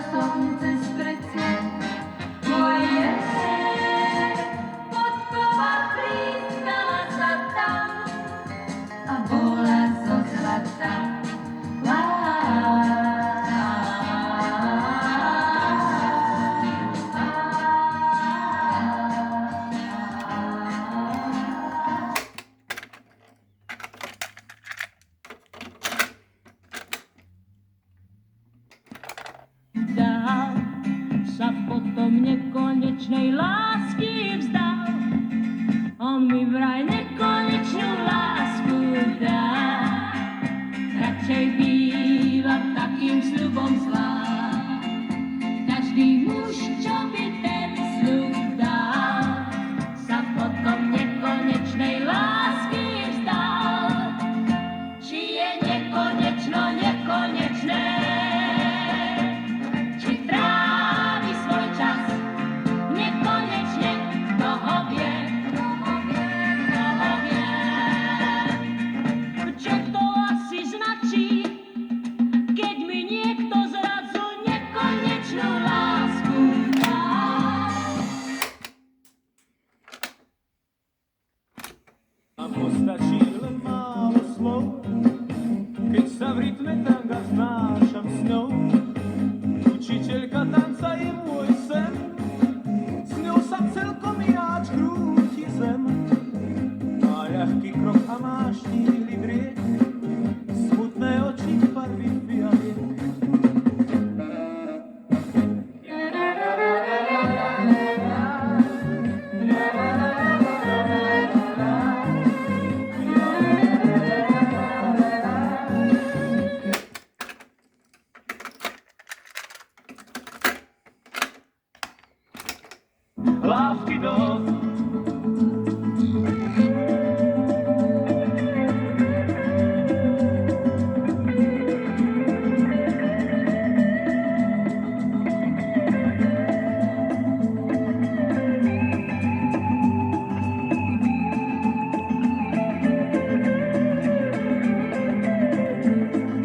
slunce z preci. Moje podkova blízkala sa tam a bola zo zlata. Dál sa potom nekonečnej lásky vzdal. On mi vraj nekonečnú lásku dá. Radšej býva takým sľubom zlá. Každý muž, čo by ten sľub dal, sa potom nekonečnej lásky vzdal. Či je nekonečno nekonečné, postačí len málo slov, keď sa v rytme tanga znášam s ňou. Učiteľka tanca je môj sen, s ňou sa celkom ináč krúti zem. Má ľahký krok a má štíhly driek, smutné oči farby fialiek. Lásky dosť.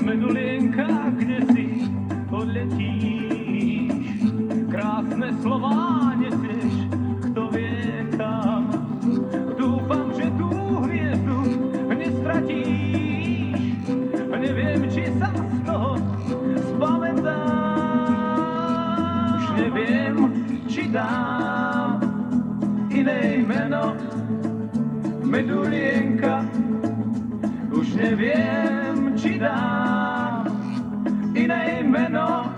Medulienka, kde si odletíš, krásne slová nesieš, kto vie kam. Dúfam, že tú hviezdu nestratíš, neviem, či sa z toho spamätáš. Už neviem, či dám iné meno, medulienka. Už neviem, či dám iné meno,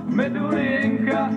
medulienka.